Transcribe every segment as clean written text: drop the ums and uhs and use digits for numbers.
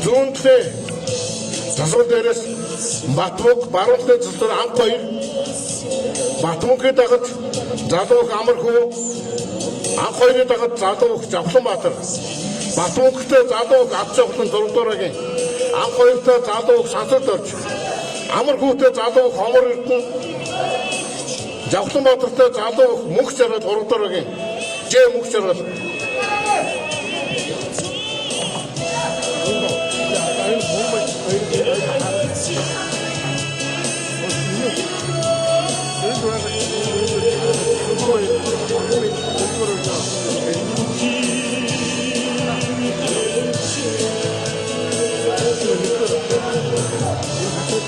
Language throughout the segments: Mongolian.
Зүүнтэй засвар дээрээс Батмунх баруунтай засвар анх хоёр Батмунхыг дагаж Залуух Амархүү анх хоёрыг дагаж Залуух Завхланбаатар Батмунхтай Залуух Авцавхлан дөрөвдөрөгийн анх хоёртой Залуух Сансарт орж Амархүүтэй Залуух Хомор Эрдэнэ Завхланбаатартай Залуух Мөнх Жаргал дөрөвдөрөгийн Ж Мөнх Жаргал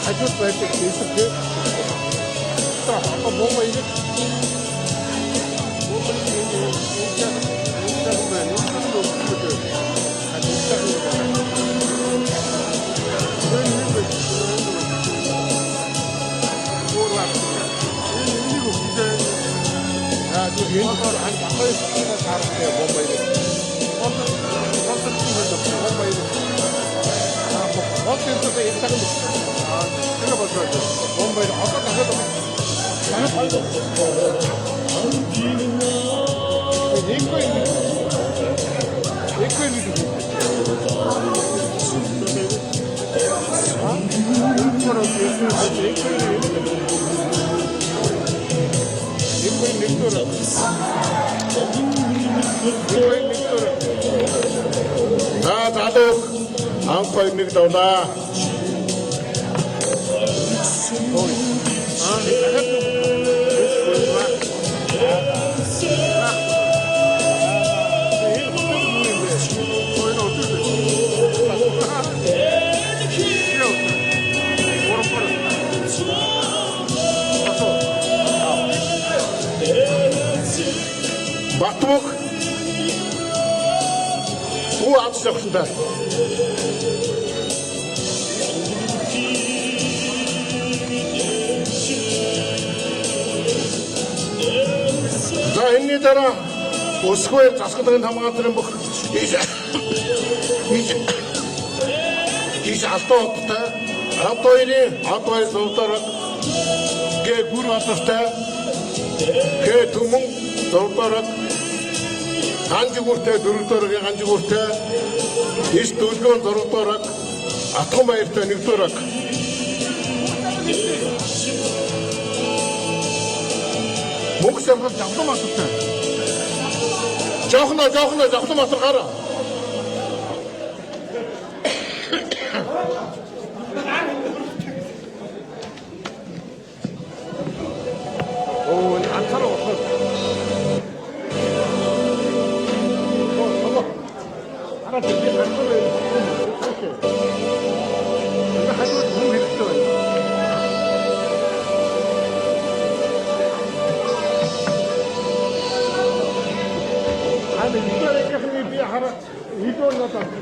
хажууд байдаг хэсэг Залуух анх хоёр нэг давлаа. Батмунх уу авцсан. За энэний дараа Өсгөө засгалын хамгаалалтын бүх ийш алтооттой Алтоорын зурдаар гээ гүр батартай гээ түмэн зурдаар Ганжигүртэй дөрөвдөрөгийн Ганжигүртэй иш дөлгөөн зурдаар Атгамбаяртай нэгдүгээр Мөнх Жаргал Завхланбаатартай Жохно Завхланбаатар гараа.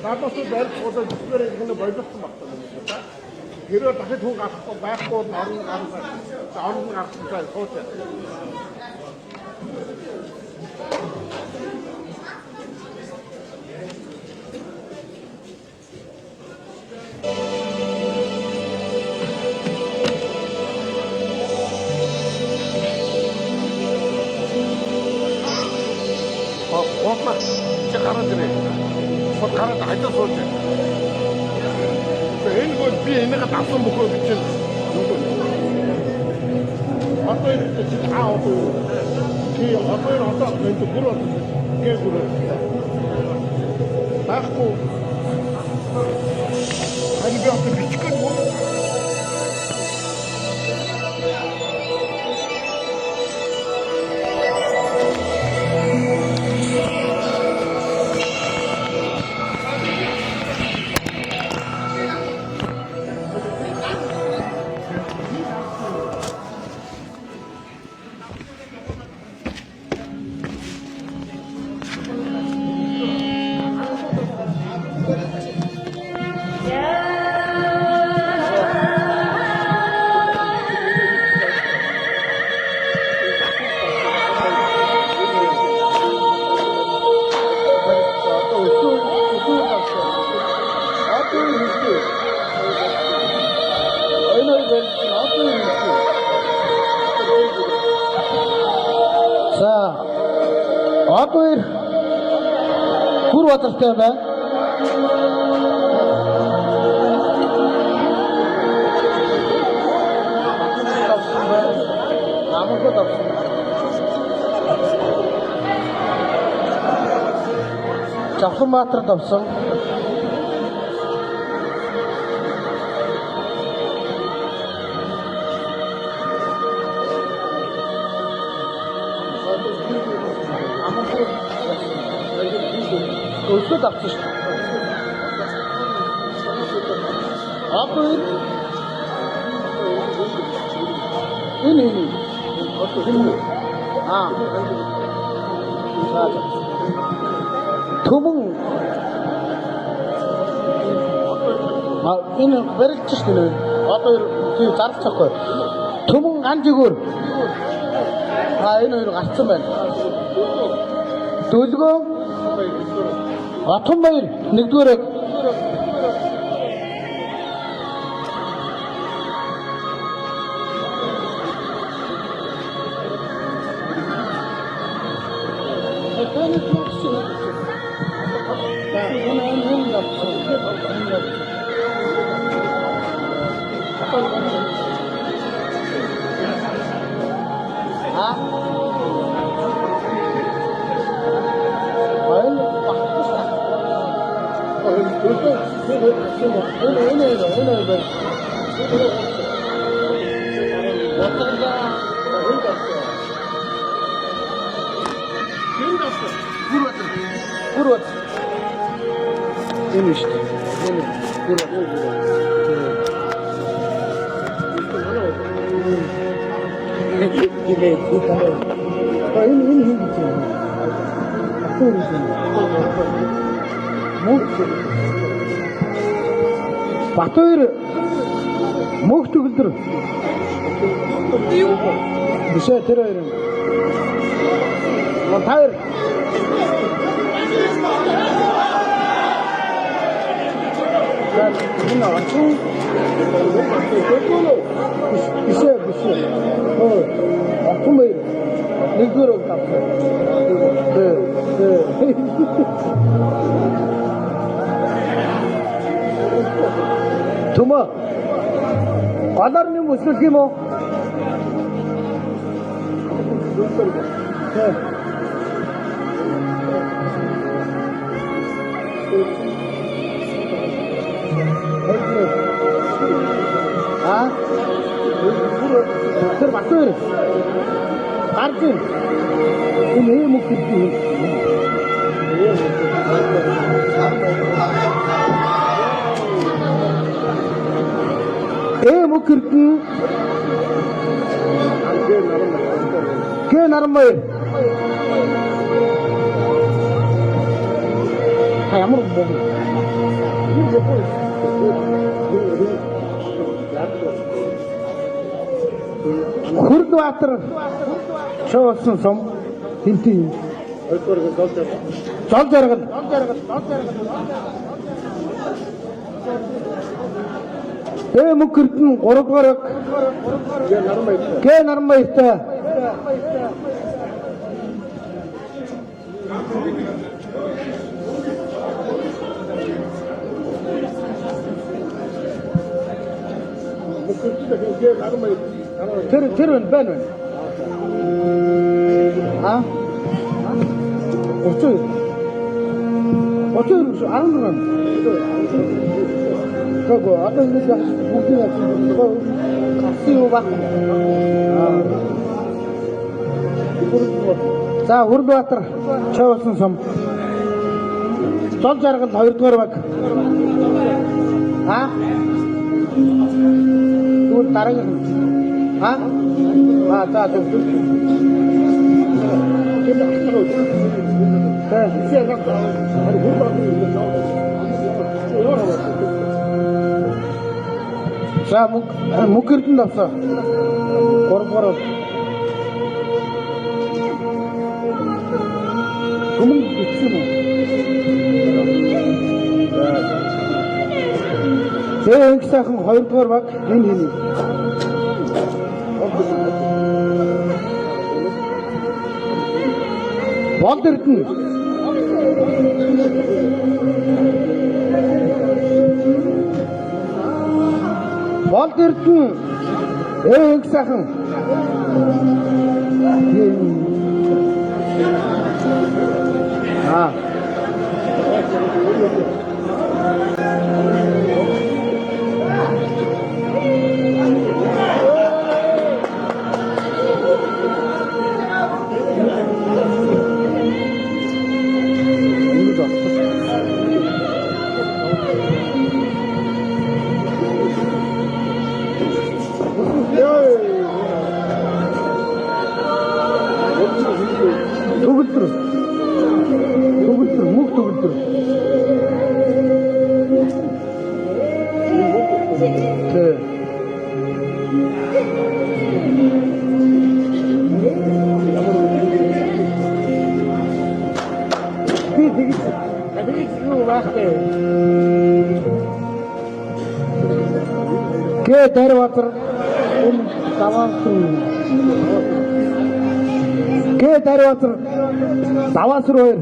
Надад байр болоо зүгээр ингэ бойлгосон багтаа. Гэрээ дахид хүн гарахгүй байхгүй орон гарсан. Орон гарсан цай хөөе. Уудлаа чи гараад ирээ. Сод гараад хажуу сууж. Энэ бол би энийг давсан бөхөө гэж чинь. Одоо энэ чи таа одоо. Чи одоо энэ бүр одоо гээгүй. Байхгүй. Они би одоо бичихгүй юм. За одоо бүр бадартай байна. Жавханбаатар давсан. Өлсөд авсан шүү. Одоо энэ төмөн энэ барилж шүү дээ. Одоо тийм зарлцахгүй. Төмөн анжигөр. Энэ хоёр гарцсан байна. Дөлгөө Атомбаяр нэгдүгээр Гурват. Энэ шүү дээ. Энэ гурват. Энэ хин гэж байна. Батөр мөнх төгөлдөр. Бишээ тэр хоёр. Монтайр. Энэ очоо. Бишээ. Атомбай нэгдүгээр тавсан. Төмө. Аларны мөслөх юм уу? Тэр батөр гарч ийн. Энэ юм уу гэж. Mukirti ke narmay hayamur bogu Hurdwater шоосон сум тэнтэн зол жаргал Mukirtin 3 дугаар гэ нармайтай Тэр байна вэ? Аа? Очоо. Очоо 16. Гоо одоо ингэ бүгд гарсан юу баг. За Хүрдбаатар Чавсан сум. Зол жаргал 2 дугаар баг. Аа? Түр дараагийн. Аа? За За мөнгө эрдэнэ авсан. 3 дугаар. Түмэн бичсэн үү? Тэг сайхан 2 дугаар баг энэ хийнэ. Болд эрдэнэ. Болд эрдэнэ. Тэг сайхан. Аа. Төгөлдөр мөг төгөлдөр. Тэ. Тэгж юу бахтай. Гэ Дарватар энэ даваасан. Гэ Дарватар даваасруу хоёр.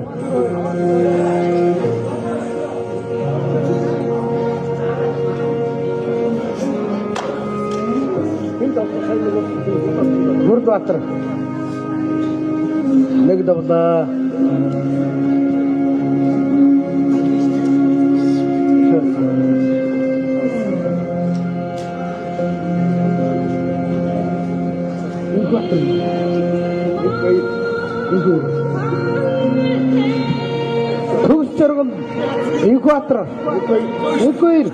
Хүрдбаатар нэг давлаа. Төгс жаргал Экватор. Эквир.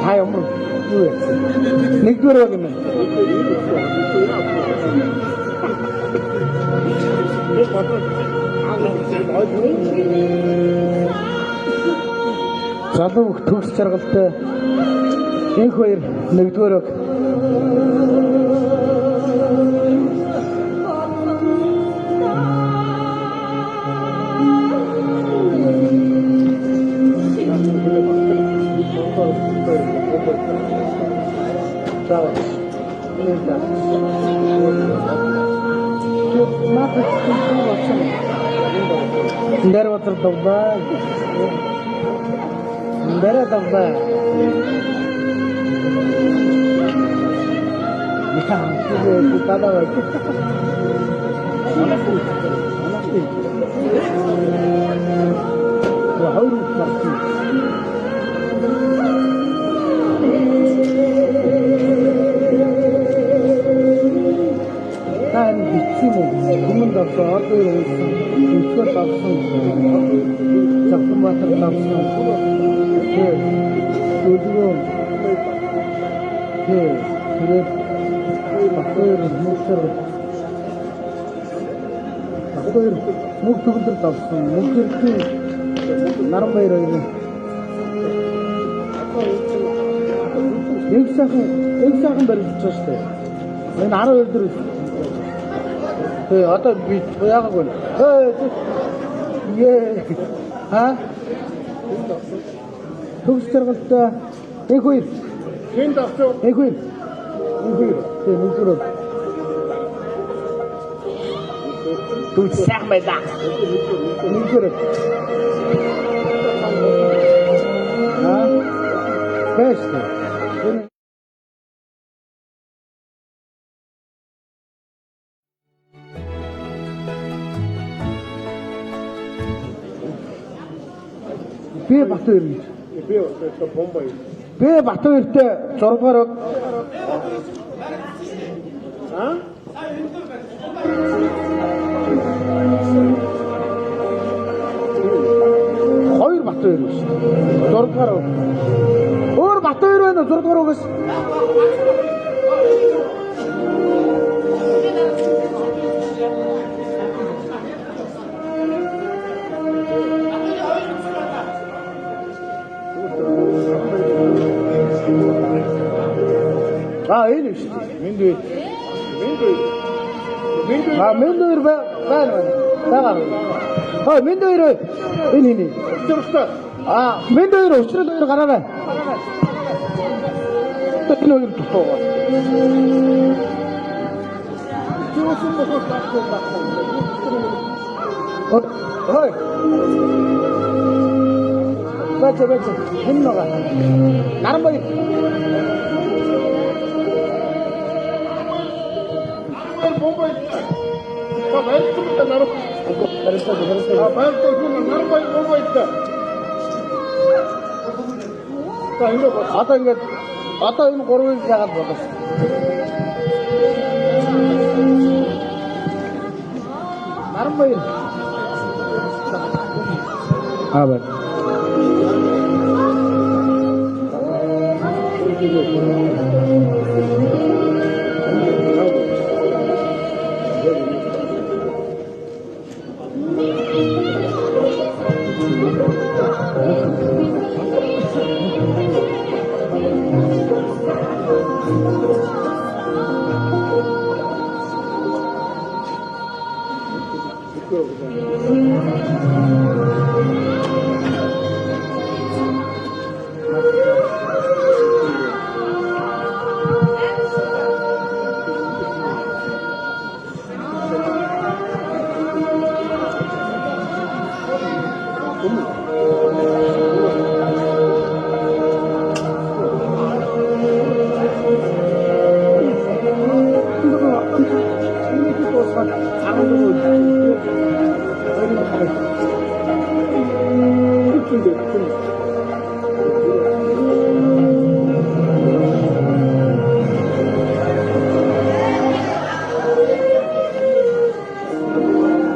Та ямар юу вэ? Нэгдүгээр баг юм. Залуу төгс жаргалтай Эквир нэгдүгээр баг. Дарватар давбаа. Дара давбаа. Яа, ಇದು ತಾದವ. ಹೌದು ಮಾಡ್ತೀನಿ. ನಾನು ಬಿಚ್ಚಿನಿ ಕುಮ್ಮಂದ ಸಾಕು ವಿಶ್ವ ತಾಪ್ಸು ಚಪ್ಪು ಮಾತ್ರ ತಾಪ್ಸು ಕೂದಿಯೋ ಹೇ ಹಿರೇ ಪಕ್ಕೇರು ಮುಕ್ತರು ಪಕ್ಕೇರು ಮುಕ್ತು ಬಿದ್ದರು ತಾಪ್ಸು ಮುಕ್ಕಿರ್ತಿ ನರಮ ಇರೋದು एक second ಬರೀಷ್ಟೇ ನಾನು ಹೇಳ್ತಿರು आता बीच ಯಾಕೆ ये हाँ तोक्स jargalta Ekvir Хэн давсан? Ekvir Ekvir Дүүч сайхан байлаа. Нэгдүгээр. Бэст. Би Батбаяр гэж. Би одоо бомбай. Би Батбаяртай 6 дугаар хоёр Батбаяр биш. 6 дугаар. Өөр Батбаяр байна 6 дугаар угаас. Энэ шүү дээ. Мэндвэр. Мэндвэр байна. Мэндвэр энэ хийнэ. Өчрөстэй. Мэндвэр өчрөл хоёр гараарай. Энэ хоёр дутуу. Чиусэн бохос таахгүй. Хой. Бач. Хэн нога. Наранбаяр. Бомбай. Баяртай нарав. Баяртай нарав бомбайтай. Одоо энэ гурвыг яагаад бодож? Наранбаяр. Бай.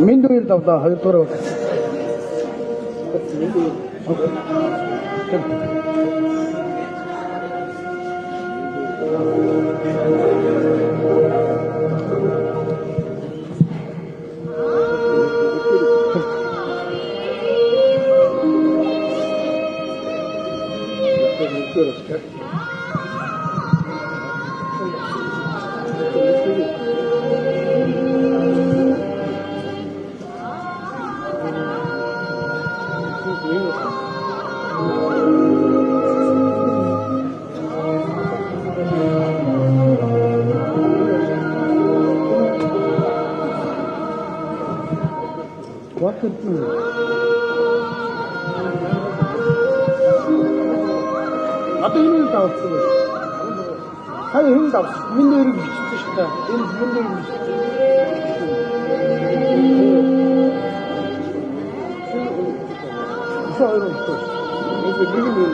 Мэндвэр давлаа 2 дугаар. Одоо энэ давсан юм. Хаяа энэ давсан. Мэндвэрийг бичсэн шүү дээ. Энэ мэндвэрийг бичсэн. Хоёр өчтөж. Энэ нэг юм.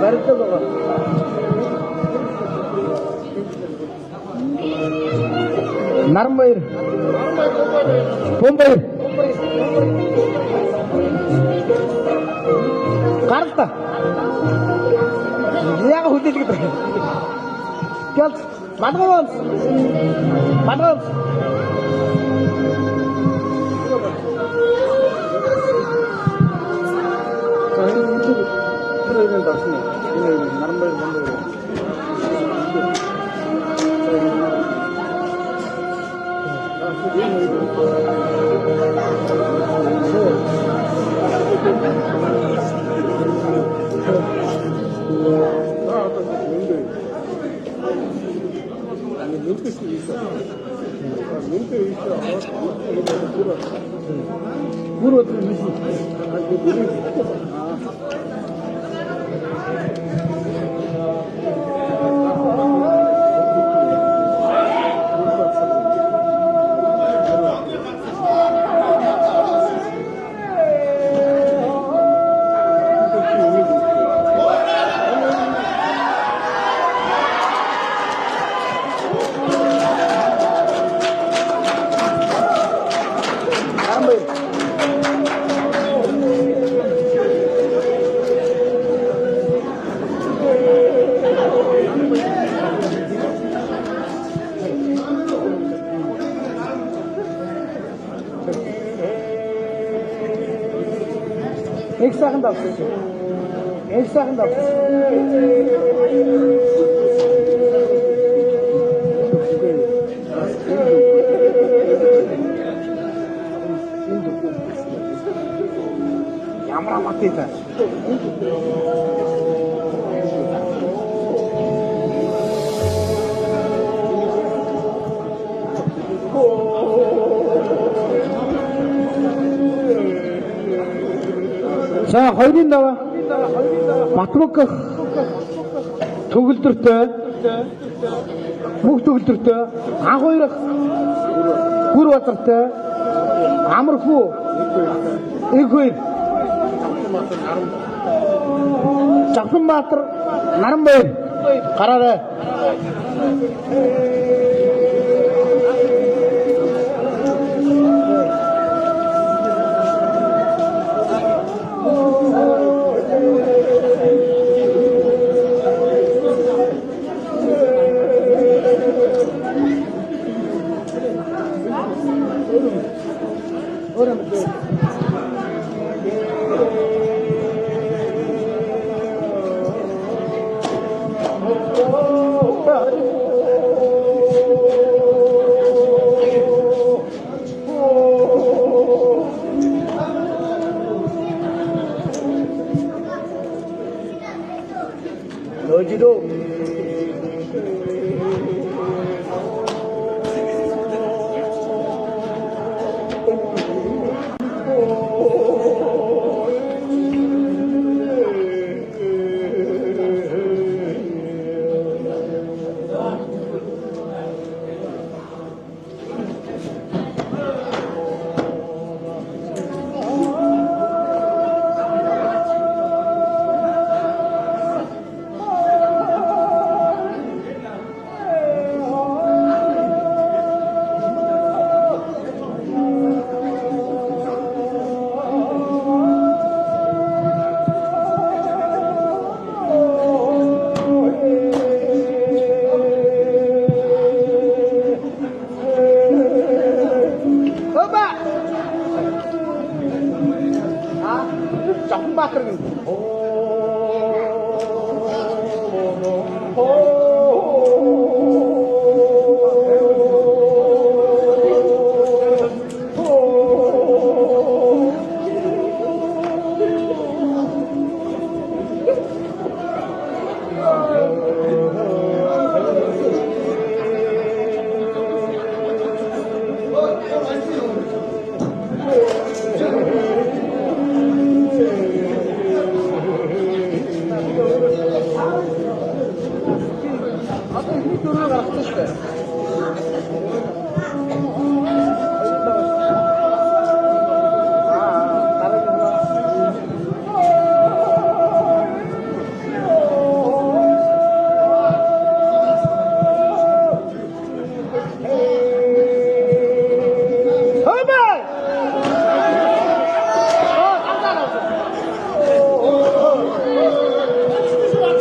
Барьдаг байгаа. Наранбаяр. Бомбаяр. Гаралта. Яг хөдөлгөд байна. Гэлт Мадгавс. энэ дасна. Энэ Наранбаяр бомбаяр. Бүр өдөр биш. Ek сайхан давсан. Ek сайхан давсан. Ямар амттай та. За хоёрын даваа Батбөг төгөлдөртэй мөнх төгөлдөртэй анх хоёрох Гүр Баатартай Амархуу Игвэр Жавханбаатар Наранбаяр гараарай. Lojiro.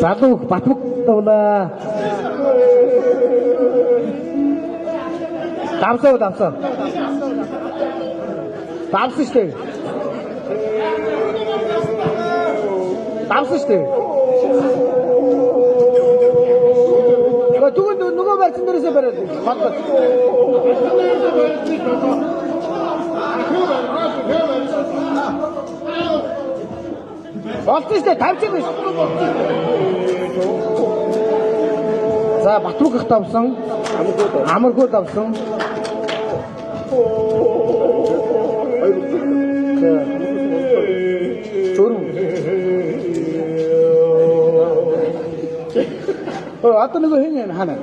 Satu Batbög тавлаа. Давсан. Давсан штэ. Тэгвэл нөгөө барьсан дээрээсээ бариад батбат. Болчихсон штэ, тавьчих биш. За Батбүк их давсан. Амархуу давсан. Зүрм. Одоо нэг хин хана.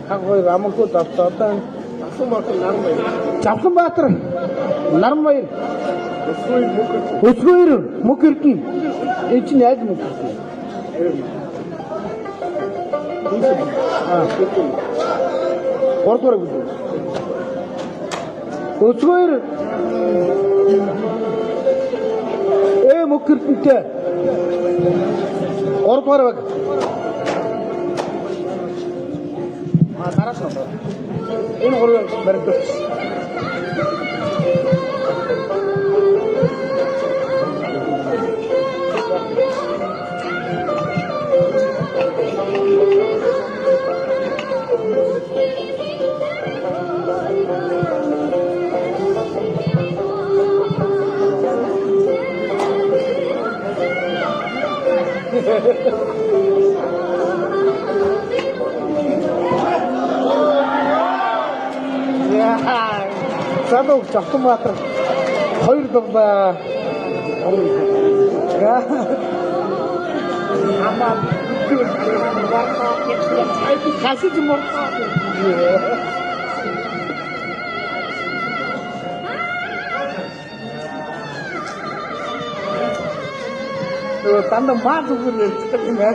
Хагой Амархуу давсан. Одоо Завханбаатар Наранбаяр Өсгөөр Мөкөрдөн энэ чинь яаж Мөкөрдөн Гурдугаар бүлэг Өсгөөр Мөкөрдөнтэй гурдугаар баг дараас нь энэ гурван баригдав. Задуу Завханбаатар 2 дундаа амаа хасиж морхоо танда маа зүгээр ярьдаг юм аа.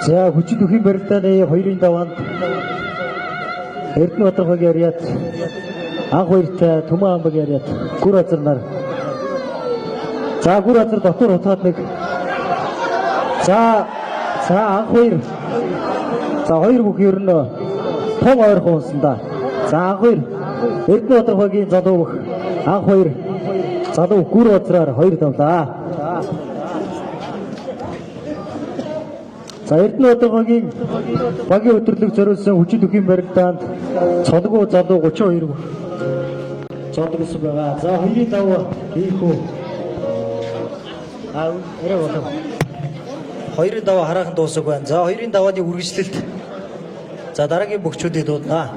За хүчит өхийн барилдааны 2-ын даваанд Эрдэнэ Батархагийн яриад анх хоёртай Төмөн амбагийн яриад гүр азар нар. За гүр азар дотор утгаад нэг. За анх хоёр. За хоёр бүх ер нь том ойрхон унсан да. За анх хоёр Эрдэнэ Батархагийн залуу бүх анх хоёр залуу гүр азраар хоёр давлаа. За Эрдэнэ Батархагийн багийн өдөрлөг зориулсан хүчит өхийн барилдаанд цолгоо залуу 32 цолгосон байгаа. За 2-ын даваа хийхүү. Арай болов. 2-ын даваа хараахан дуусах байна. За 2-ын давааны үргэлжлэлт. За дараагийн бөхчүүдийг дуудана.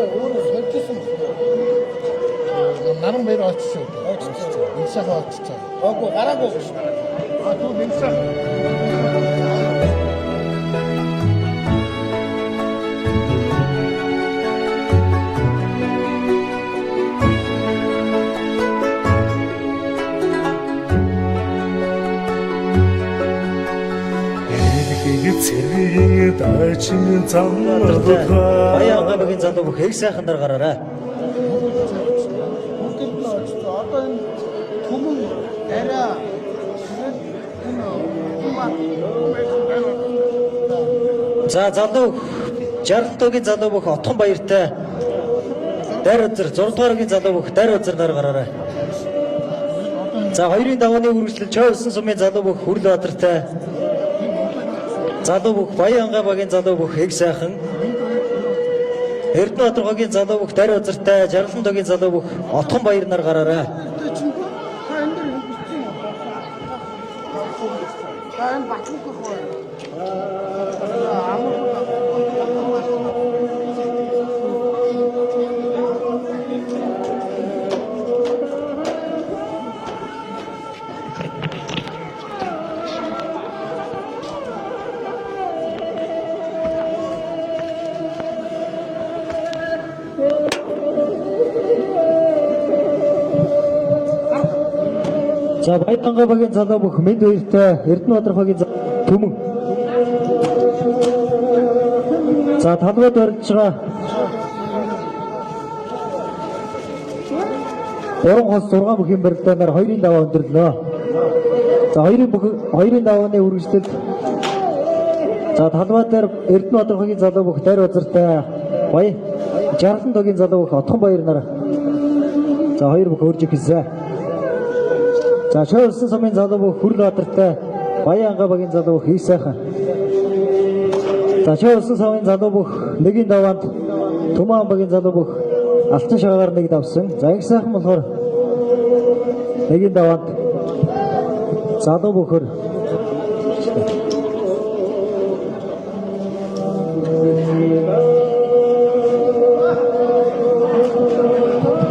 өөрөө солилцсон наран баяр очсон. Инсаха очсон. Оогүй гараагүй. Түр инсах. Цэргийн дайчин замдаа Баян гамгийн залуу бүх их сайхан дараа гараарай. Одоо энэ Төмөн арай За залуу 60-гийн залуу бүх Отхон баяртай Дайр үзэр 6 дугаар хогийн залуу бүх дайр үзэр нар гараарай. За 2-ын давааны үргэлжлэл Чойсон сумын залуу бүх Хүрлбаатартай. Залуу бүх Баянгай багийн залуу бүх Эг сайхан. Эрдэнэбаатар хогийн залуу бүх дайр үзэртэй, Жаргалан тогийн залуу бүх Отхон баяр нар гараарай. энэ батлах гэх За Баянгай багийн залуу бүх мэд хоёртой Эрдэнэбаатар хогийн Түмэн. За талбайд орж байгаа 3 хос 6 бүхийн барилдаанаар 2-ын даваа өндөрлөө. За 2-ын давааны үргэлжлэл. За талбай дээр Эрдэнэбаатар хогийн залуу бүх дайр үзэртэй Баян Жаргалан тогийн залуу бүх Отхон баяр нар. За 2 бүх өрж ихсэн. За Чойсон сумын залуу бүх Хүрлбаатартай Баянгай багийн залуу бүх Эг сайхан. За Чойсон сумын залуу бүх 1-ийн даваанд Түмэн багийн залуу бүх Алтан шагаар 1 давсан. За Эг сайхан болохоор 1-ийн даваанд залуу бүхөр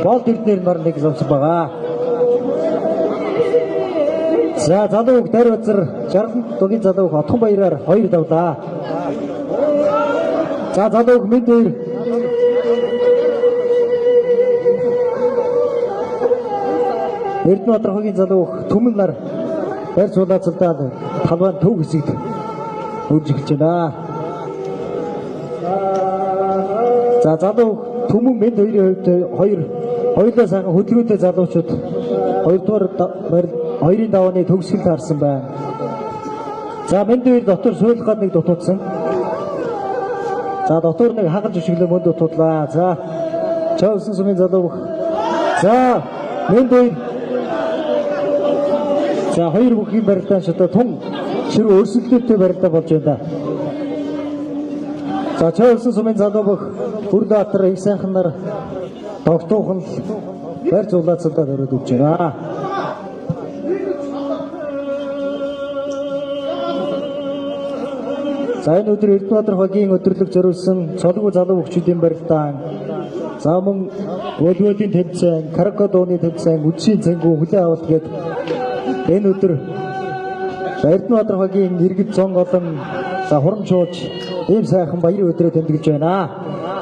гол төрнөр нар 1 лавсан байгаа. За залуу бүх дайр үзэр Жаргалан тогийн залуу бүх Отхон баяраар 2 давлаа. За залуу бүх мэд хоёр Эрдэнэбаатар хогийн залуу бүх Түмэн нар барь суулаацалдаад талбайн төв хэсэгт өрж эхэлж байна. За залуу Түмэн мэд хоёрын хувьд хоёулаа сайхан хөдөлгөөтэй залуучууд 2-ын давааны төгсгөл таарсан байна. За мэд хоёр дотор суулгаад 1 дутуудсан. За дотор 1 хагалж өшөглөө мөн дутуудлаа. За Чойсон сумын залуу бүх. За мэд хоёр. За 2 бүхийн барилдаан шатаа тун ширүү өрсөлдөлтөй барилдаа болж байна. За Чойсон сумын залуу бүх Хүрлбаатар Эг сайхан нар тогтоохон барь зулаацалдаад өрөөд өгч байна. За энэ өдөр Эрдэнэбаатар хогийн өдөрлөг зориулсан цолгүй залуу хөгчүүдийн барилдаан. За мөн волейболын тэмцээн, караоке дууны тэмцээн, үдшийн цэнгүү хүлээн авалт гээд энэ өдөр Эрдэнэбаатар хогийн иргэд зон олон за хурам шууж ийм сайхан баярын өдрөө тэмдэглэж байна.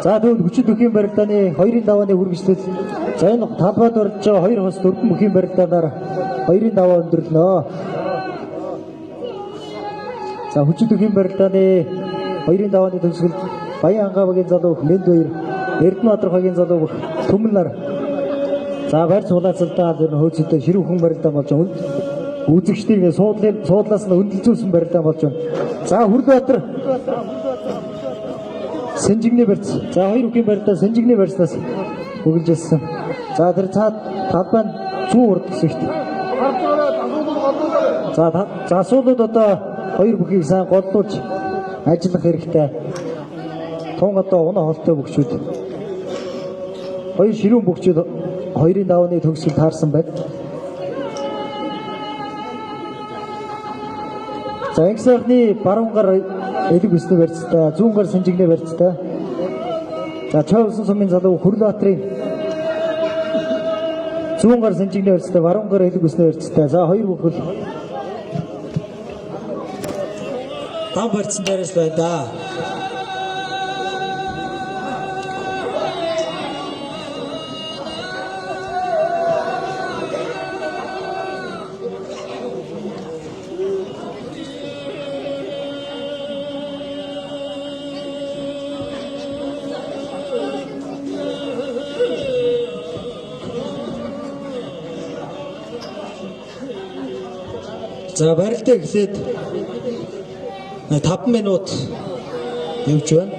За тэгвэл хүчит бүхийн барилдааны 2-ын давааны үргэлжлэл. За энэ талбайд орж байгаа 2 хос 4 бүхийн барилдаанаар 2-ын даваа өндөрлөнө. За хүчит бүхийн барилдааны 2-ын давааны төгсгөл Баянгай багийн залуу бүх мэд хоёр Эрдэнэбаатар хогийн залуу бүх Түмэн нар. За барь суулаацалдаа хөөцөлтэй ширүү хүн барилдаан болж байна. Үзэгчдийн суудлаас нь өндөрлцүүлсэн барилдаан болж байна. За Хүрлбаатар Сэнжигний барьц. За 2 бүхийн барилдаа Сэнжигний барьцнаас өгүүлжсэн. За тэр цаад талбайн зүүн урд хэсэгт. За асуулууд одоо 2 бүхийг сайн голлуулж ажиллах хэрэгтэй. Тун одоо унаа холтой бөхчүүд. 2 ширүүн бөхчүүд 2-ын давааны төгсгөл таарсан байна. За Эг сайхны баруун гар элэг үсний барьцтай, зүүн гар Сэнжигний барьцтай. За Чойсон сумын залуу Хүрлбаатарын зүүн гар Сэнжигний барьцтай, баруун гар элэг үсний барьцтай. За 2 бүхэл Там барьсан дээрээс байна да. За барилтаа эхлээд 5 минут явж байна.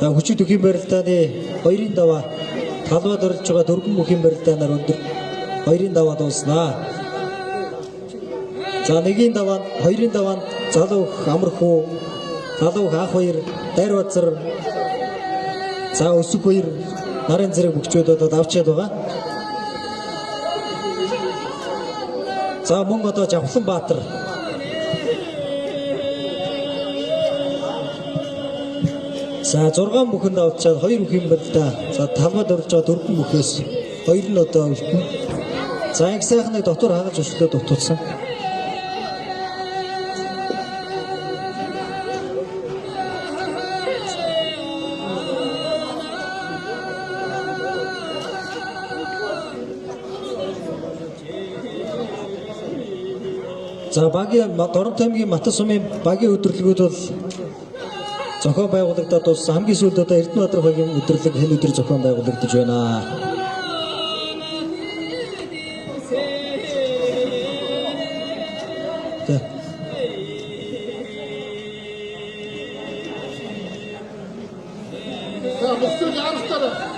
За хүчит өхийн барилдааны 2-ын даваа талбайд орж байгаа дөрвөн бүхийн барилдаанаар өндөр 2-ын даваа дууснаа. За 1-ийн даваа 2-ын даваанд залуу амархуу залуу анх хоёр Дайр Базар за өсөг хоёр нарын зэрэг бүгчүүд одоо авчиад байгаа. За мөн одоо Жавхлан Баатар за 6 бүхэнд авчаад 2 бүхэн барилдаа. За талбайд орж байгаа 4 бүхээс 2 нь одоо өлтөн. За их сайхныг дотор хагаж өчлөө дутуулсан. За багийн Дорнот аймгийн Матас сумын багийн өдөрлөгүүд бол зохион байгуулагдаад дууссан. Хамгийн сүүлд одоо Эрдэнэбаатар багийн өдөрлөг хэн өдөр зохион байгуулагдаж байна.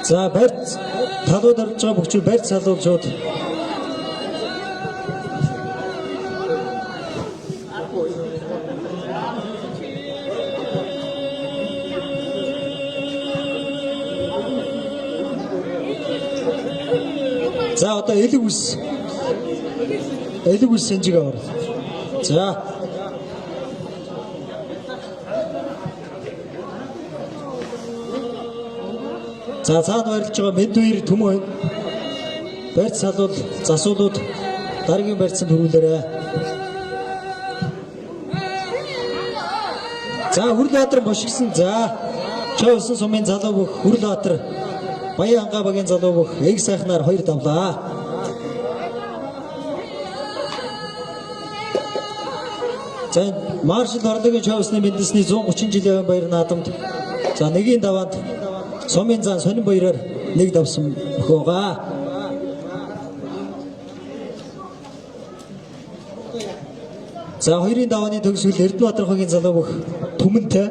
За барьц талууд орж байгаа бүгд барьц салуул шууд. За одоо элэг ус сэнжиг аваар. За за цаад барилж байгаа мэд үер төмөө барьц салуул засуулууд дараагийн барьцанд хөрвүүлээрэ. За Хүрлбаатар бошигсон за Чойсон сумын залуу бүх Хүрлбаатар Баян ангаа багийн залуу бүх эг сайхнаар 2 давлаа. За маршал орлогийн Чойсны мэндэлсний 130 жилийн баяр наадамд за 1-ийн даваанд Сумын зан сонин баяраар 1 давсан өхөөгаа. За 2-ын давааны төгсгөл Эрдэнэбаатар багийн залуу бүх Түмэнтэй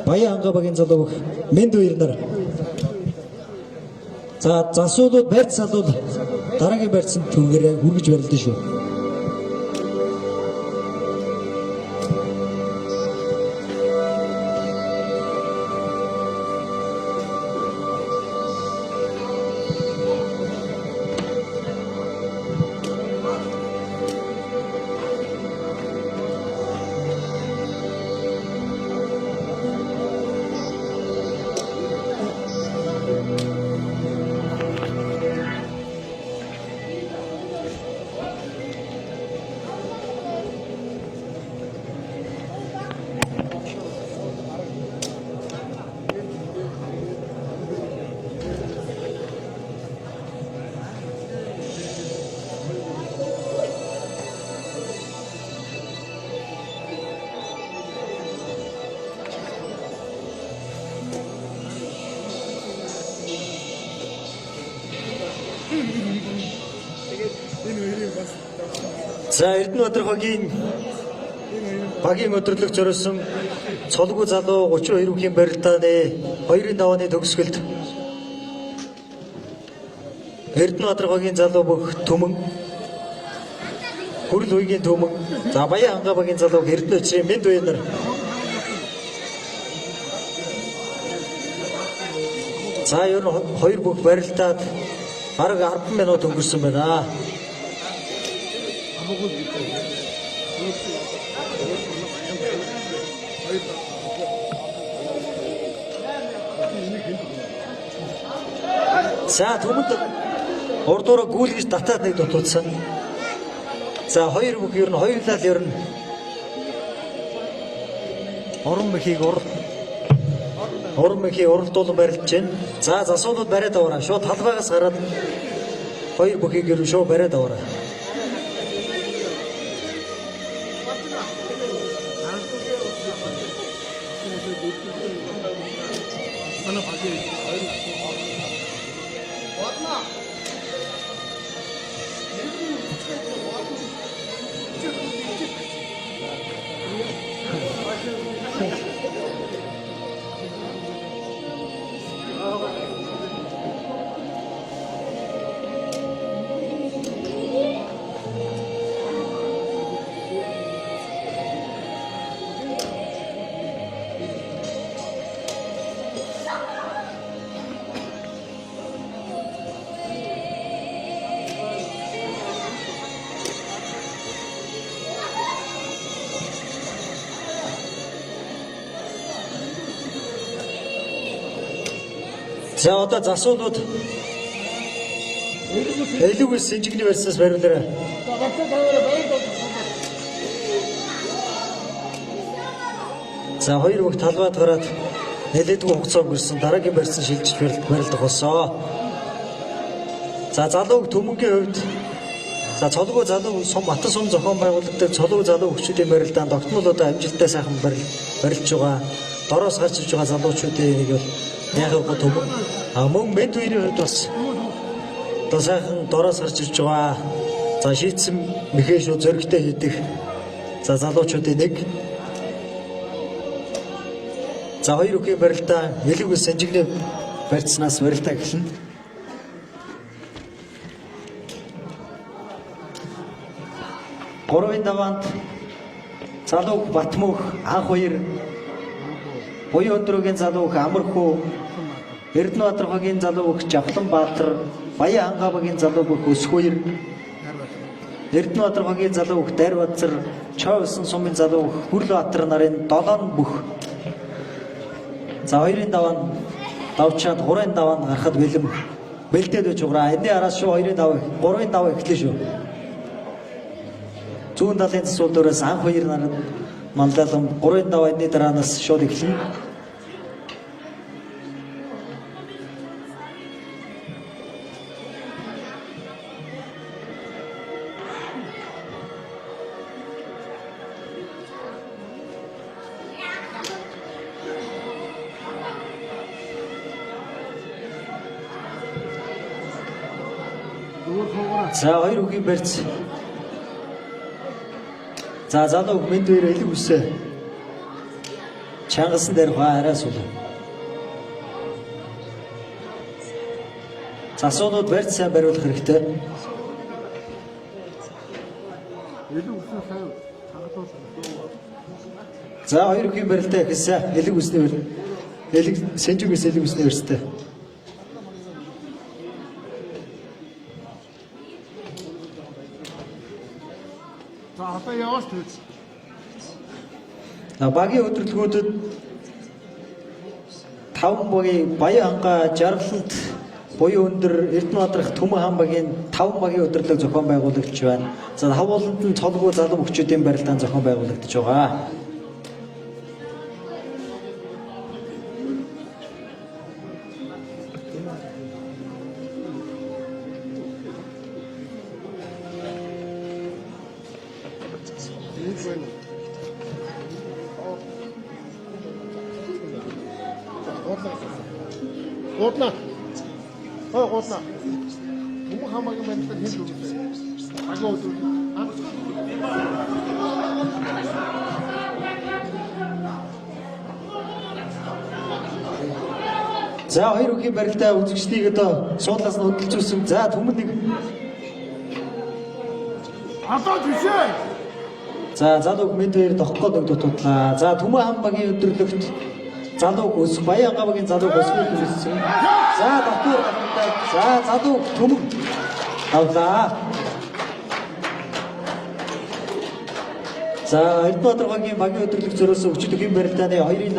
Баян ангаа багийн залуу бүх Мэнд баяр нар. За засуулууд барьц салуул дараагийн барьцанд түгээрээ хүргэж барилдана шүү. За Эрдэнэбаатар багийн өдөрлөг зориулсан цолгүй залуу 32 бүхийн барилдааны 2-ын давааны төгсгөлд Эрдэнэбаатар багийн залуу бүх Түмэн Хүрл үеийн Түмэн за Баян ангаа багийн залуу Эрдэнэбаатарын Мэнд баяр нар. За ер нь 2 бүх барилдаад бараг 10 минут өнгөрсөн байна. За Түмэнд урдуура гүйлгэж татаад 1 дутуулсан. За 2 бүх ер нь хоёулаа л ер нь орон мэхийг уралдуулан барилж байна. За засуулууд бариад аваарай. Шууд талбайгаас гараад 2 бүхийг ер нь шууд бариад аваарай. За одоо засуулууд элүүгээс Сэнжигний барьсаас бариулаарай. За бацаа таваараа баяр. За хоёр бүх талбайд гараад нэлээдгүй хугацаа өнгөрсөн дараагийн барьсан шилжиж барилдах болсоо. За залууг төмөнгийн хувьд за цолгоо залуу сум Батар сум зохион байгуулагдаг цолгоо залуу хүчтэй барилдаанд тогтмолуудаа амжилттай сайхан барилж байгаа. Дороос гарч иж байгаа залуучуудын нэг бол яагаад төмөн мөн мэд хоёрын хувьд бас одоо сайхан дороос гарч иж байгаа. За шийдсэн мэхээ шүү зөрөгтэй хийдэг. За залуучуудын нэг за хоёр үгийн барилдаа элүүгээс Сэнжигний барьцнаас барилдаа эхэлнэ. Гурвын даваанд залууг Батмөх анх хоёр буян өдрөгийн залууг Амархүү Эрдэнэбаатар хогийн залууг Жавхлан Баатар Баян Ангавагийн залууг Өсхүүр Эрдэнэбаатар хогийн залууг Дарбазар Чойсон сумын залууг Хүрлбаатар нарын 7 бүх за хоёрын даваанд давчаад гурвын даваанд гарахад бэлэм бэлдээд байж байгаа. Эндээ араас шүү хоёрын даваа гурвын даваа эхлэв шүү. Зүүн талын засвал дээрээс анх хоёр наранд мандалан гурвын даваа энэний дараанаас шууд эхэлнэ. За хоёр үгийн барьц. За залуу мэд хоёр элэг үсэ. Чангасан дээр хаараа сул. Засуулууд барьц сайн бариулах хэрэгтэй. Илүү үсэн сайн хангалттай. За хоёр үгийн барилтаа ихсэн элэг үсний элэг Сэнжигээс элэг үсний өрстэй. За одоо яваач түүч. Багийн өдөрлгүүдэд 5 багийн Баян ангаа Жаргаланд буян өндөр Эрдэнэбаатар Төмөн хаан багийн 5 багийн өдөрлөг зохион байгуулагч байна. За хавууланд нь цолгоо залуу хүчүүдийн барилдаан зохион байгуулагдаж байгаа. Гуутна. Гуутна. Төмөн хамаагийн барилдад хэн дүрсэн? Агуу дүр. За хоёр үгийн барилдаа үзэгчдийг одоо суудлаас нь хөдөлж үзсэн. За түмэн нэг. Одоо тийшээ. За залууг мэд хоёр дохгүй нэг дутуудлаа. За Төмөн хаан багийн өдөрлөгт залууг өс Баян ангавагийн залууг өсгөх хэрэгсэн. За доктор гаттай. За залууг Төмөн авлаа. За Эрдэнэбаатар хогийн багийн өдөрлөг зөрөөсөн өчигдөр хэм барилдааны хоёрын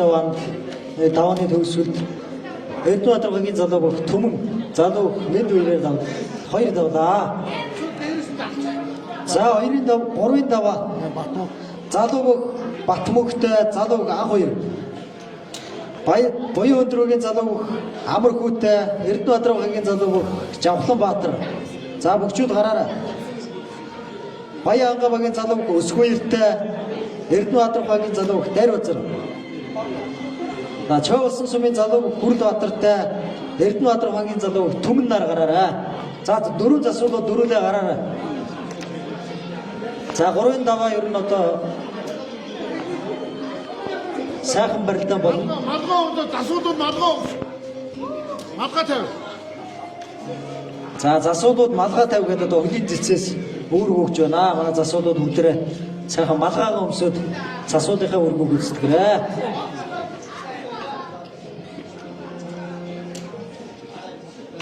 давааны төгсгөлд Эрдэнэбаатар хогийн залууг Төмөн залууг мэд хоёроор дав. Хоёр давлаа. За хоёрын дав гурвын даваа залууг Батмөхтэй залууг анх хоёр буян өдрөгийн залууг Амархүүтэй Эрдэнэбаатар хогийн залууг Жавхлан Баатар. За бүгчүүд гараарай. Баян ангавагийн залууг Өсхүүртэй Эрдэнэбаатар хогийн залууг Дарбазар. За Чойсон сумын залууг Хүрлбаатартай Эрдэнэбаатар хогийн залууг Төмөн нар гараарай. За дөрөв засуулууд дөрүүлээ гараарай. За гурван даваа ер нь одоо сайхан барилдаан болно. Малгай одоо засуулууд малгай. Малгай тавь. За засуулууд малгай тавь гэдэг одоо хөлийн зэцээс үүрэг өгч байна. Манай засуулууд бүгдээрээ сайхан малгайгаа өмсөд засуулынхаа үүргийг гүйцэтгэрээ.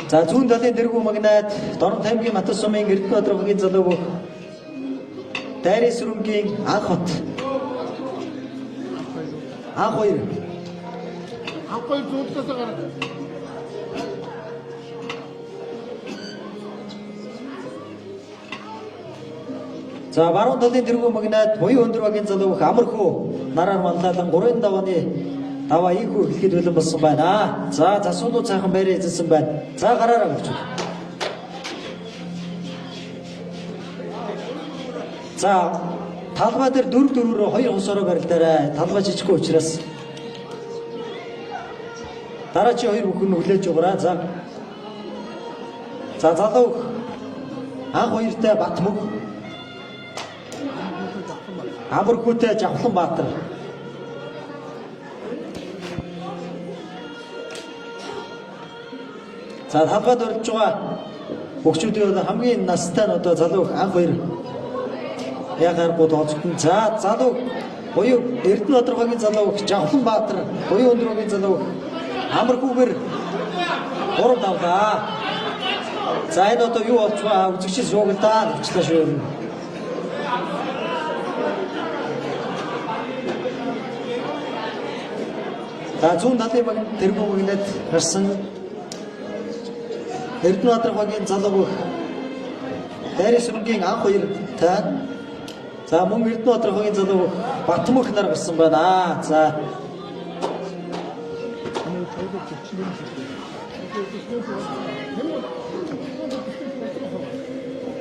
За зүүн талын дэргүү магнайд Дорн аймгийн Матас сумын Эрдэнэбаатар хогийн залууг Дайрын сүрэнгийн анх хот. Анх хоёр. Анх хоёр зүүдлээс гараад. За баруун талын тэргүүн магнат буян өндөр багийн залуу амархуу нараар манлайлан 3 давааны даваа ийхүү хэлэхэд бэлэн болсон байна. За засуулууд цаахан байраа эзэлсэн байна. За гараараа өгч. За талбай дээр 4-4-өөр 2 хосороо барилдаарай. Талбай жижигхэн учраас дараа чи 2 бүхэн хүлээж өгөөрэй. За. За залуу анх хоёртай Батмөг. Амархуутай Жавхлан Баатар. За талбайд орж байгаа хөгчүүдийн хамгийн настай нь одоо залуу анх хоёр ягаргуу тооцогдсон. За залуу буюу Эрдэнэбаатарын залуу Жавхлан Баатар, буюу Өндрөгийн залуу амархуугаар 3 давлаа. За энэ одоо юу болж байгаа үзэгчс юугдаа навчлаа шүү. За зүүн талын баг тэргүүн магнад харсан Эрдэнэбаатарын залуу Дайрис сүрэнгийн анх хоёр та. За мөн Эрдэнэбаатарын залуу Батмөх нар гарсан байна. За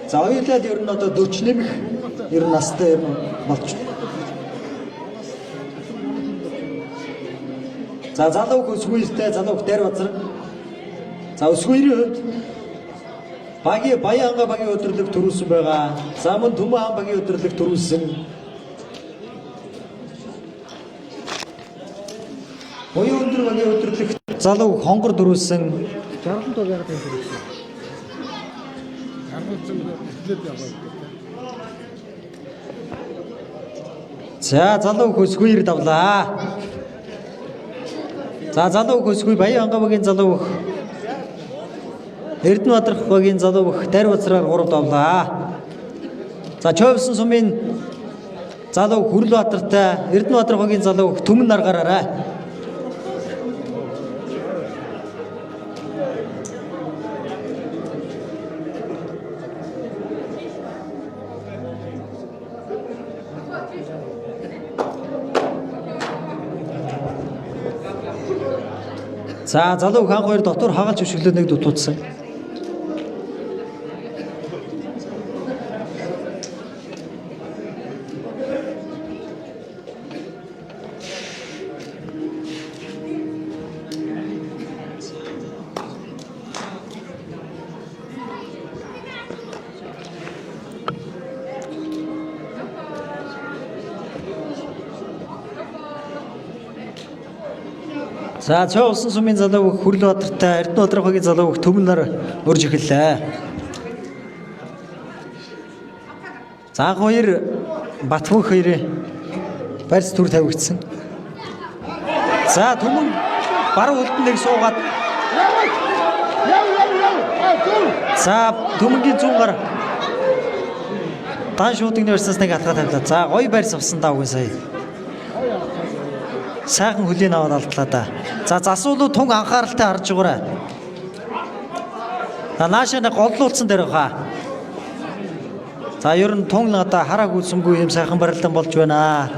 За хоёулаа ер нь одоо 40 нэмэх ер нь настай ер нь болж. За залуу өсгүйтэй залуу дээр базар. За өсгүйрийн хувьд Баян anga багийн өдөрлөг төрүүлсэн байгаа. За мөн Төмөн хаан багийн өдөрлөг төрүүлсэн. Буян өндөр багийн өдөрлөг залуу хонгор төрүүлсэн. 60 тоо яраад энэ төрүүлсэн. За залуу хөсгүйр давлаа. За залуу хөсгүй Баян anga багийн залуу Эрдэнэбаатарын залуу Дайр бацраар 3 давлаа. За Чойвсон сумын залуу Хүрлбаатартай Эрдэнэбаатарын залуу Төмөн нар гараарай. За залуу хаан хоёр дотор хагалж өшөглөөнийг дутуудсан. За Чойвсон сумын залуу Хүрлбаатартай Эрдэнэбаатарын залуу Төмөн нар өрж эхэллээ. За хоёр Батмөх хоёрын барьц түр тавигдсан. За Төмөн баруун хөлтөнд нэг суугаад За Төмөнгийн 100 гар дан шуудгийн барьцаас нэг атгаа тавилаа. За гоё барьц авсан даа үгүй сая. Сайхан хөлийн аваад алдлаа да. За засуулууд тун анхааралтай харж байгаарай. За наашаа нэг голлуулсан дээр хаа. За ер нь тун одоо харааг үзсэмгүй юм сайхан барилдан болж байна.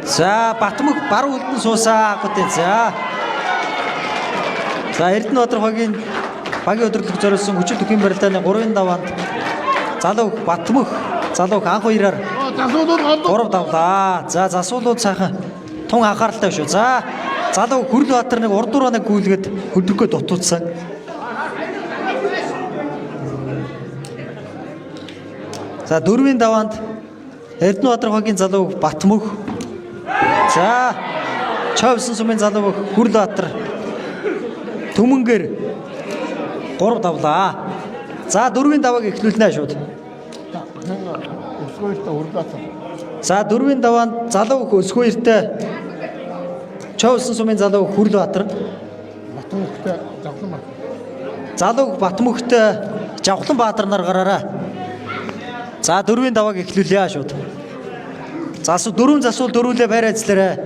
За Батмөх баруун хөлтөнд суусаа гэдэг. За Эрдэнэбаатарын багийн өдөрлөг зориулсан хүчит төхийн барилдааны 3 даваанд залуу Батмөх залуу анх хоёроор засуулууд 3 давлаа. За засуулууд сайхан тун анхааралтай шүү. За залуу Хүрлбаатар нэг урдуураа нэг гүйлгээд хөдөлгөө дутуудсан. За 4-ийн даваанд Эрдэнэбаатарын залуу Батмөх. За Чойвсон сумын залуу Хүрлбаатар Төмөнгөр 3 давлаа. За 4-ийн давааг эхлүүлнэ шууд. За 4-ийн даваанд залуу өсгөөөртэй Чойвсон сумын залуу Хүрлбаатар Батмөхтэй Жавхлан Баатар. залуу Батмөхтэй Жавхлан Баатар нар гараарай. За 4-ийн давааг эхлүүлье шууд. За 4 засуул дөрүүлээ байр ажиллаарай.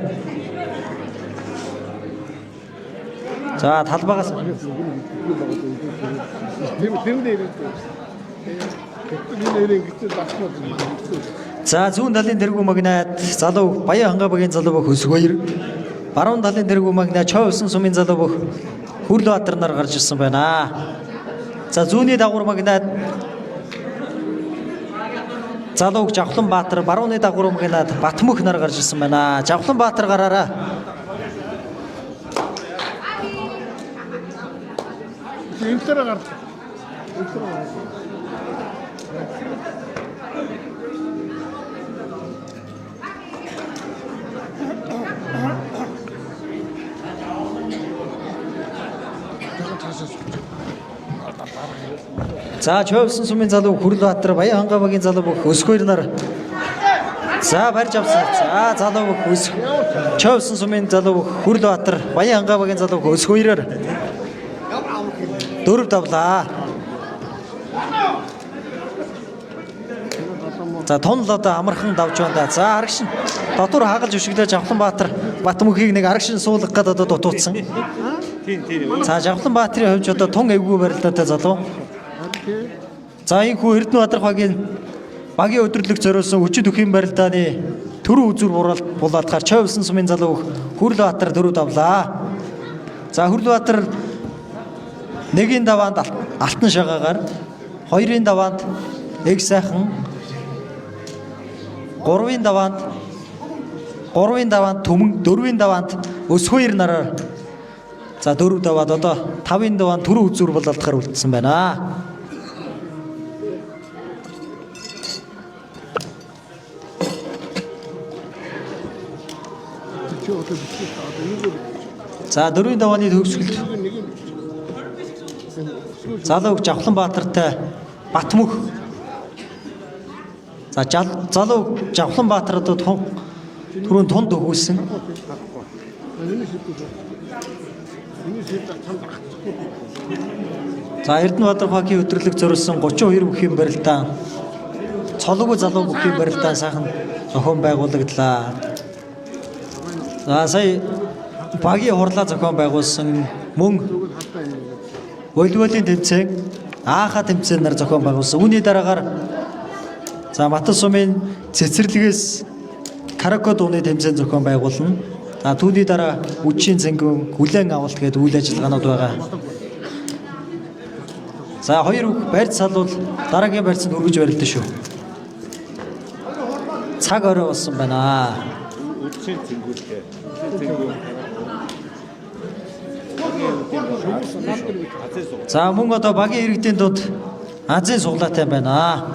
За талбайгаас Тэр нэрээ. Тэр нэрээ ингэж дасмаа. за зүүн талын тэргүү магнат залуу Баян Хангабагийн залуу бүх Өсгөөр. Баруун талын тэргүү магнат Чойвсан сумын залуу бүх Хүрлбаатар нар гарч ирсэн байна. За зүүнний дагуур магнат залуу Жавхланбаатар, барууны дагуур магнат Батмөх нар гарч ирсэн байна. Жавхланбаатар гараараа. Интер гар. За Чойвсан сумын залуу Хүрлбаатар, Баян Хангабагийн залуу бүх Өсгөөр нар. За барьж авсан. За залуу бүх Чойвсан сумын залуу бүх Хүрлбаатар, Баян Хангабагийн залуу бүх Өсгөөрөөр 4 давлаа. За тонл одоо амархан давж байна. За арагшин дотор хагалж өшөглөө Жавхланбаатар Батмөхийг нэг арагшин суулгах гэдэг одоо дутуудсан. За Жавхланбаатарын хувьд одоо тун эвгүй барилдаатай залуу. За энэ хүү Эрдэнэбаатар багийн өдөрлөг зориулсан хүчит өхийн барилдааны төрөө үзүр булаалгахаар Чойвсан сумын залуу Хүрлбаатар 4 давлаа. За Хүрлбаатар 1-ийн даваанд Алтан шагаагаар, 2-ийн даваанд Эг сайхан, 3-ийн даваанд Түмэн, 4-ийн даваанд Өсгөөр нараар за 4 даваад одоо 5-ийн даваанд төрөө үзүр булаалгахаар үлдсэн байна. За 4-ийн давааны төгсгөлд залуу Жавхланбаатартай Батмөх. За залуу Жавхланбаатар одоо түрүүн тунд өгүүлсэн. За Эрдэнэбаатар багийн өдөрлөг зориулсан 32 бүхийн барилдаан цолгүй залуу бүхийн барилдаан сайхан зохион байгуулагдлаа. За сая багийн хурлаа зохион байгуулсан мөн волейболын тэмцээн, ааха тэмцээн нар зохион байгуулсан. Үүний дараагаар за Матан сумын цэцэрлэгээс караоке дууны тэмцээн зохион байгуулна. За түүний дараа үдшийн цэнгэн хүлээн авалт гэдэг үйл ажиллагаанууд байгаа. За хоёр бүх барьц салвал дараагийн барьцанд өргөж барилдана шүү. Цаг орой болсон байна. За мөн одоо багийн иргэдийн дунд азийн суглаатай байна.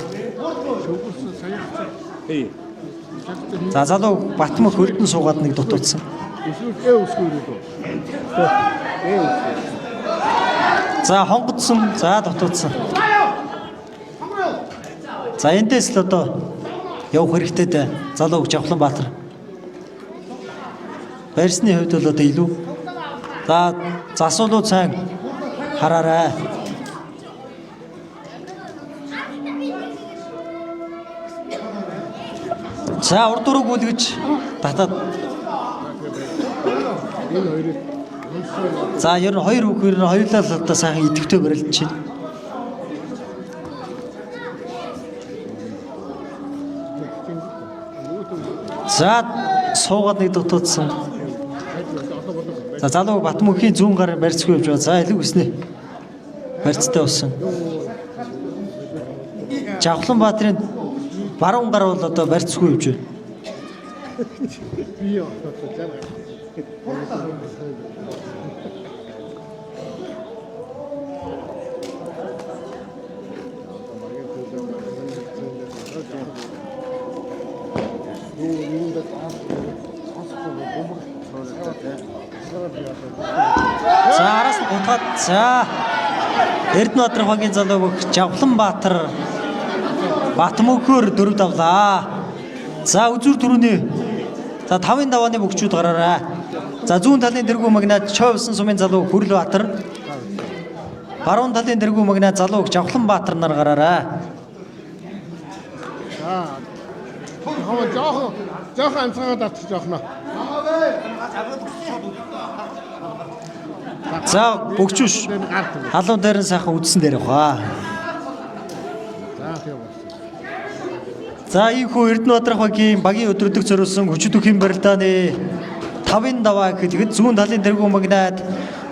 За залуу Батмөх хөлдөн суугаад нэг дутуудсан. За хонгодсон, за дутуудсан. За эндээс л одоо явах хэрэгтэй дээ. Залуу Жавхланбаатар. Барьсны хувьд бол одоо илүү. За засуулууд сайн хараарай. За урд дураг үлгэж татаад. За ер нь хоёр хүүхээр нь хоёулаа л одоо сайхан идэвхтэй барилдаж байна. За суугаад нэг дутуудсан. За залуу Батмөхийн зүүн гар барьцгүй явж байгаа. За илүү гиснэ. Барьцтай болсон. Жавхланбаатарын баруун гар бол одоо барьцгүй явж байна. За араас нь гутаад за Эрдэнэбаатар хогийн залуу бүх Жавхланбаатар Батмөхөөр 4 давлаа. За үзүр түрүүний за 5-ын давааны бөгчүүд гараарай. За зүүн талын тэргүү магнат Чойвсан сумын залуу Хүрлбаатар. Баруун талын тэргүү магнат залуу Жавхланбаатар нар гараарай. За. Хаваа жоох анцаагаад атчих жоохно. За бөгчүүш. Халуун дээр нь сайхан үдсэн дээр яваа. За ийхүү Эрдэнэбаатар багийн өдрөдөг зориулсан хүчит үхийн барилдааны 5-ын даваа гэхэд зүүн талын тэргүү магнайд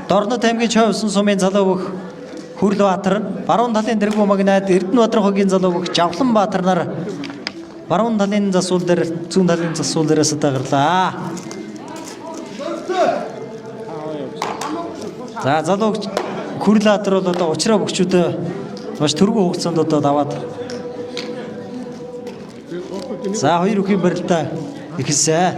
Дорнот аймгийн Чойвсан сумын залуу бүх Хүрлбаатар, баруун талын тэргүү магнайд Эрдэнэбаатар багийн залуу бүх Жавхланбаатар нар баруун талын засвал дээр зүүн талын засвал дээрээс дагарлаа. За залуу Хүрлбаатар бол одоо учраа бөхчүүд маш тэргүү хугацаанд одоо даваад. За хоёр үхийн барилдаа ихэлсэн.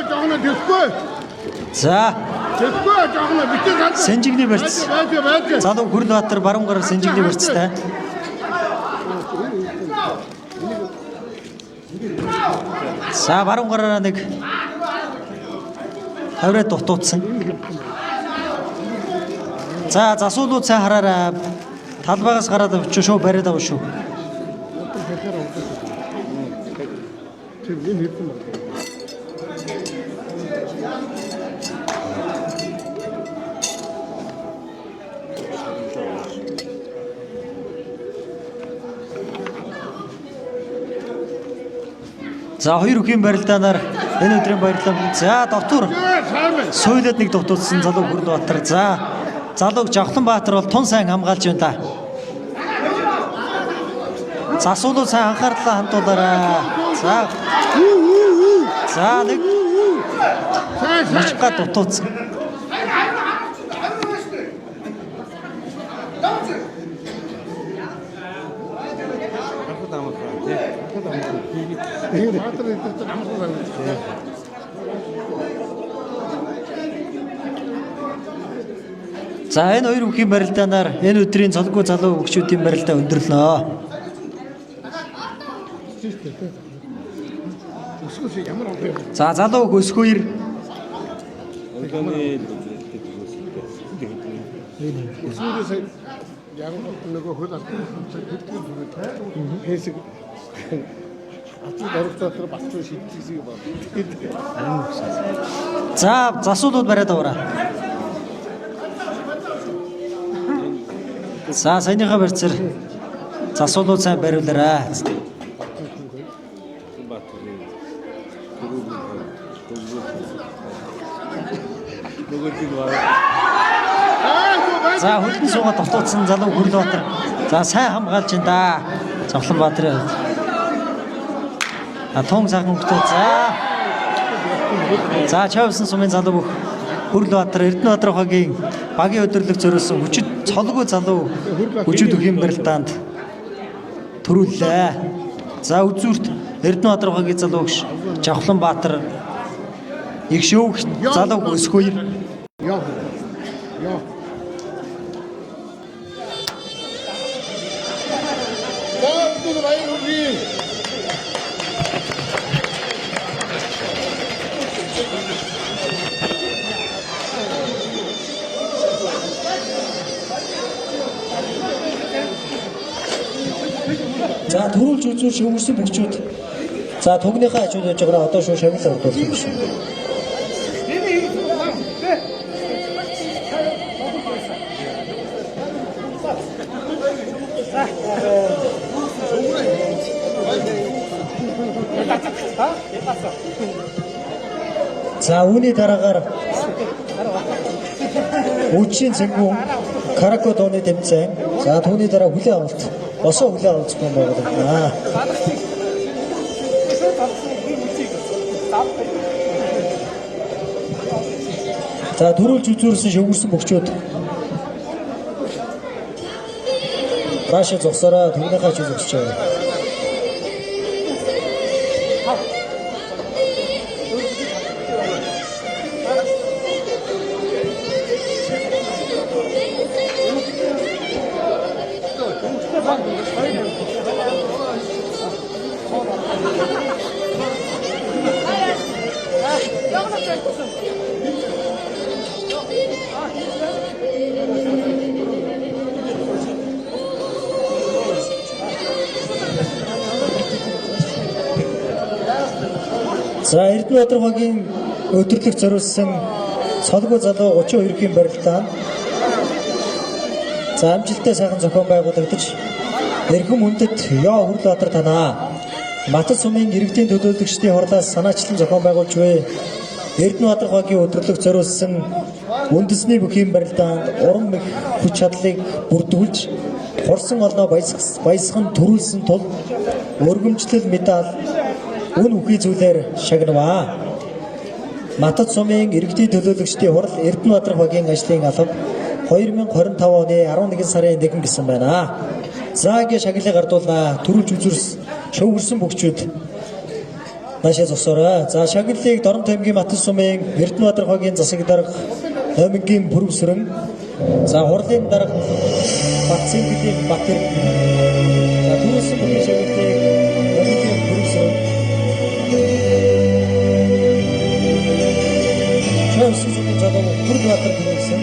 Жогно дэвгүй. За Дэвгүй жогно битээ ганц. Сэнжигний барьц. Байж. Залуу Хүрлбаатар баруун гараар Сэнжигний барьцтай. За баруун гараараа нэг хавраа дутуудсан. За засуулууд сайн хараарай. Талбайгаас гараад авчих шүү, бариад авах шүү. Тэр энэ хэвэн байна. За хоёр үхийн барилдаанаар энэ өдрийн баярлалаа. За дотор сойлоод нэг дутуудсан залуу Хүрлбаатар. За залууг Жавхланбаатар бол тун сайн хамгаалж байна да. Засуулууд сайн анхаарлаа хандуулаарай. За нэг машга дутуудсан. Энэ баатар идэх амархан байна. За энэ хоёр үхийн барилдаанаар энэ өдрийн цолгүй залуу хөгчүүдийн барилдаа өндөрлөө. Өсгөөс ямар амт. За залуу өсгөөр Өсгөөс яг нөгөө хөл хэсэг Атгад бас шийдчихсэн юм байна. за засуулууд бариад аваарай. За саяныхаа барьцаар засуулууд сайн бариулаарай. За хөлбөн суугаад дутуудсан залуу Хүрлбаатар. За сайн хамгаалж байна да. Жавхланбаатар. Тун сайхан хөлтөө. За Чойвсан сумын залуу бүх Хүрлбаатар Эрдэнэбаатар багийн өдөрлөг зориулсан хүчит цолгүй залуу хүчит үхийн барилдаанд төрүүллээ. За үзүүрт Эрдэнэбаатар багийн залуу гэж Жавхланбаатар их шүүх залуу өсгөөр. Яа. Баатар баяр хүргэе. За төрүүлж үзүүр шүүмэрсэн бөгчүүд. За түгнийхээ хажууд байж байгаа одоо шууд шагнал ордуулах юм шүү. За үүний дараагаар Үчийн цэнгүү Карако дооны тэмцээн. За түүний дараа хүлээ авалт. Босоо хүлээ авалт зохион байгуулагдана. За төрүүлж үзүүрсэн шөвгөрсөн бөгчүүд. Раашаа зогсороо түүнийхээ ч зогсож байгаа. За Эрдэнэбаатар багийн өдөрлөг зориулсан Солгоо залуу 32-ийн барилдаанд за амжилттай сайхан зохион байгуулагдаж эрхэм хүндэт Яа Хүрлбаатар танаа Матад сумын иргэдийн төлөөлөгчдийн хурлаас санаачлан зохион байгуулж буй Эрдэнэбаатар багийн өдөрлөг зориулсан үндэсний бүхийн барилдаанд уран мэх хүч чадлыг бүрдүүлж хорсон олноо баясган төрүүлсэн тул өргөмжлөл медаль үн үхий зүйлээр шагнаваа. Матад сумын иргэдийн төлөөлөгчдийн хурал Эрдэнэбаатар багийн ажлын алба 2025 оны 11 сарын 1 гэсэн байна. Заагийн шагналыг гардуулна төрүүлж үзүүрс шөвгөрсөн бүгчүүд наашаа зогсоорой. За шагналыг Дорн таймгийн Матад сумын Эрдэнэбаатар багийн засаг дарга Номингийн бүрвсрэн за хурлын дарга Батцэнгэлийн Батэр за төрүүлсэн бүхий шагналыг Номингийн бүрвсрэн Чамсыз залуу Хүрлбаатар төрүүлсэн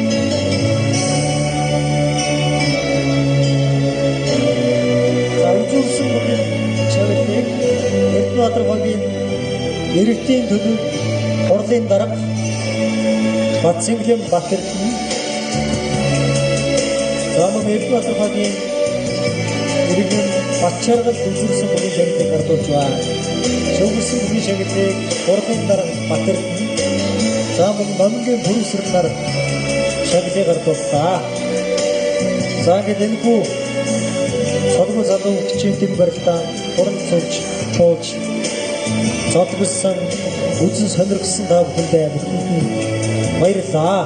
за үзүүлсэн бүхий шагналыг Эрдэнэбаатар багийн иргэдийн төлөв хурлын дарга Батцэнгэлийн Батэр замын Эрдэнэбаатар багийн иргэн Батчаргал үзүүлсэн бүхий шагналыг гардуулж байна. Шөвгөрсөн бүхий шагналыг хурлын дарга Батэр замын Номингийн бүрвсрэн нар шагналыг гардууллаа. За ингээд энэхүү Солгоо залуу хичээлийн барилдаанд уран цолж туулж зодгосон үзэн сонирхсан та бүхэндээ баярлалаа.